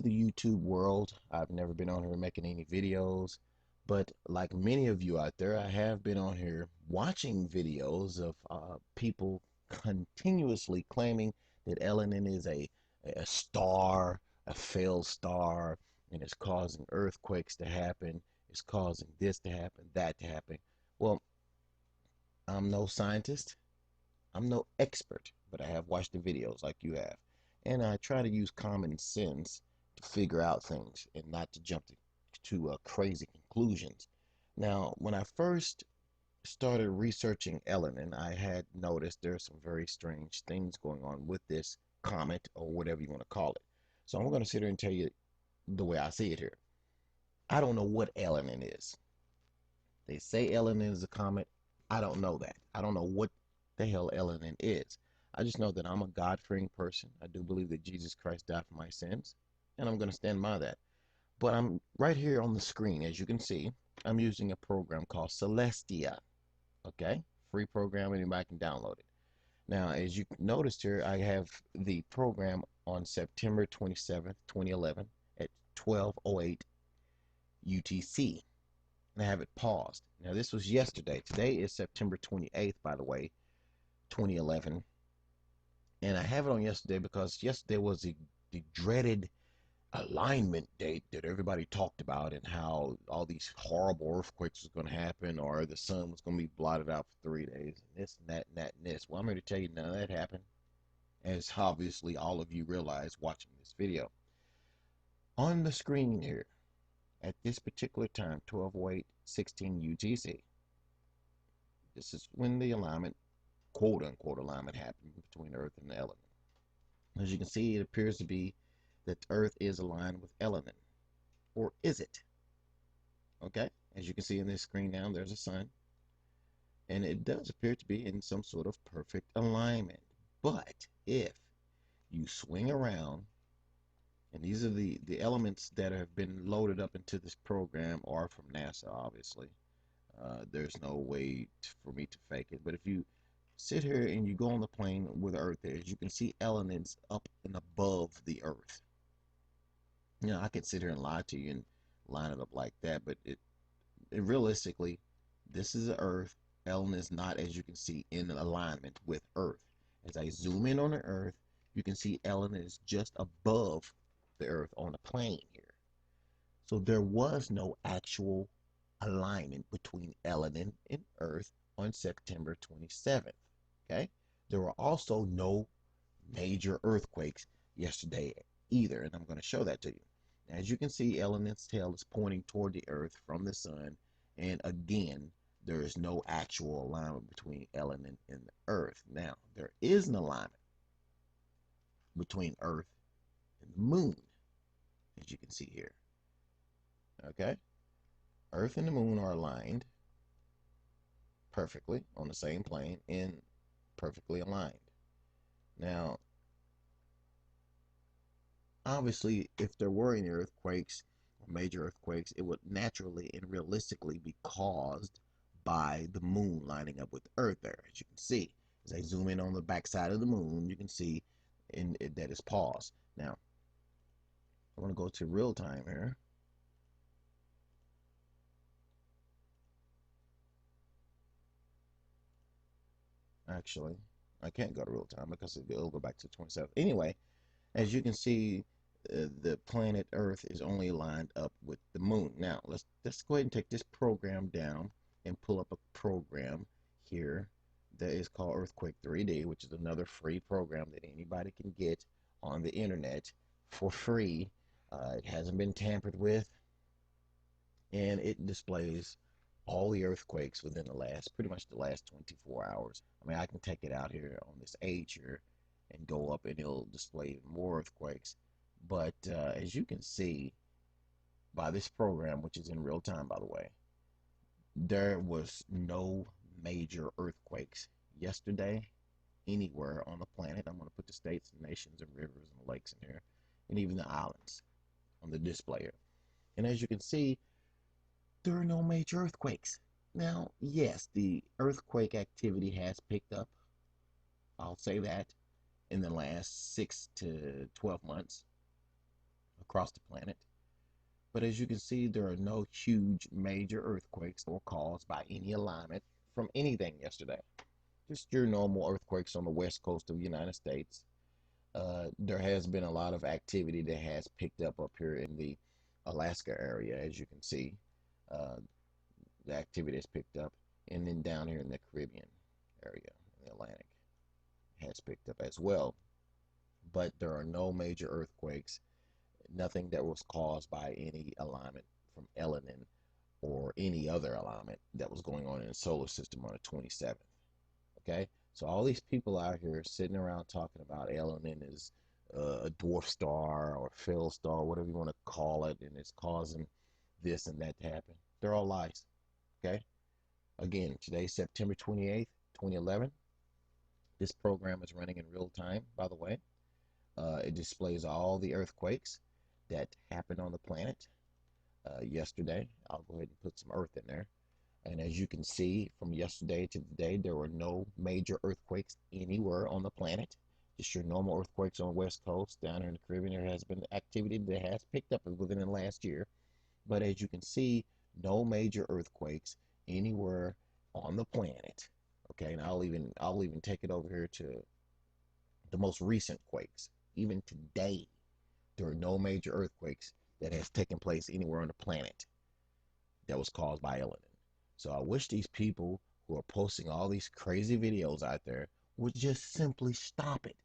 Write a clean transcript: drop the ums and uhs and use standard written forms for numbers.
The YouTube world. I've never been on here making any videos, but like many of you out there, I have been on here watching videos of people continuously claiming that Elenin is a star, a failed star, and it's causing earthquakes to happen. It's causing this to happen, that to happen. Well, I'm no scientist. I'm no expert, but I have watched the videos like you have. And I try to use common sense to figure out things and not to jump to crazy conclusions. Now, when I first started researching Elenin, I had noticed there's some very strange things going on with this comet or whatever you want to call it. So I'm going to sit here and tell you the way I see it here. I don't know what Elenin is. They say Elenin is a comet. I don't know that. I don't know what the hell Elenin is. I just know that I'm a God-fearing person. I do believe that Jesus Christ died for my sins, and I'm going to stand by that. But I'm right here on the screen, as you can see, I'm using a program called Celestia. Okay? Free program, anybody can download it. Now, as you noticed here, I have the program on September 27th, 2011 at 12:08 UTC. And I have it paused. Now, this was yesterday. Today is September 28th, by the way, 2011. And I have it on yesterday because yesterday was the dreaded alignment date that everybody talked about, and how all these horrible earthquakes was going to happen, or the sun was going to be blotted out for 3 days, and this and that and that and this. Well, I'm here to tell you none of that happened, as obviously all of you realize watching this video. On the screen here, at this particular time, 12:08:16 UTC, this is when the alignment, quote unquote alignment, happened between Earth and the Elenin. As you can see, it appears to be that the Earth is aligned with Elenin. Or is it? Okay, as you can see in this screen now, there's a sun, and it does appear to be in some sort of perfect alignment. But if you swing around, and these are the elements that have been loaded up into this program are from NASA, obviously. There's no way for me to fake it. But if you sit here and you go on the plane where the Earth is, you can see elements up and above the Earth. You know, I could sit here and lie to you and line it up like that, but it realistically, this is the Earth. Ellen is not, as you can see, in alignment with Earth. As I zoom in on the Earth, you can see Ellen is just above the Earth on the plane here. So there was no actual alignment between Elenin and Earth on September 27th. Okay? There were also no major earthquakes yesterday either, and I'm going to show that to you. As you can see, Elenin's tail is pointing toward the Earth from the sun, and again, there is no actual alignment between Elenin and the Earth. Now, there is an alignment between Earth and the Moon, as you can see here. Okay? Earth and the Moon are aligned perfectly on the same plane and perfectly aligned. Now, obviously, if there were any earthquakes or major earthquakes, it would naturally and realistically be caused by the moon lining up with the Earth there. As you can see, as I zoom in on the backside of the moon, you can see that it's paused. Now, I want to go to real time here. Actually, I can't go to real time because it'll go back to 27th. Anyway, as you can see, the planet Earth is only lined up with the moon. Now, let's go ahead and take this program down and pull up a program here that is called Earthquake 3D, which is another free program that anybody can get on the internet for free. It hasn't been tampered with, and it displays all the earthquakes within the last, pretty much the last 24 hours. I mean, I can take it out here on this age here and go up, and it'll display more earthquakes. But as you can see by this program, which is in real time, by the way, there was no major earthquakes yesterday anywhere on the planet. I'm going to put the states and nations and rivers and lakes in here, and even the islands on the display here. And as you can see, there are no major earthquakes. Now, yes, the earthquake activity has picked up. I'll say that in the last 6 to 12 months. across the planet. But as you can see, there are no huge major earthquakes that were caused by any alignment from anything yesterday. Just your normal earthquakes on the west coast of the United States. There has been a lot of activity that has picked up here in the Alaska area, as you can see. Uh, the activity has picked up, and then down here in the Caribbean area, in the Atlantic, has picked up as well. But there are no major earthquakes, nothing that was caused by any alignment from Elenin or any other alignment that was going on in the solar system on the 27th. Okay, so all these people out here sitting around talking about Elenin is a dwarf star or fill star, whatever you want to call it, and it's causing this and that to happen. They're all lies. Okay, again, today's September 28th, 2011. This program is running in real time, by the way. It displays all the earthquakes that happened on the planet yesterday. I'll go ahead and put some earth in there. And as you can see from yesterday to today, there were no major earthquakes anywhere on the planet. Just your normal earthquakes on the West Coast. Down here in the Caribbean, there has been activity that has picked up within the last year. But as you can see, no major earthquakes anywhere on the planet. Okay, and I'll even take it over here to the most recent quakes. Even today, there are no major earthquakes that has taken place anywhere on the planet that was caused by Elenin. So I wish these people who are posting all these crazy videos out there would just simply stop it.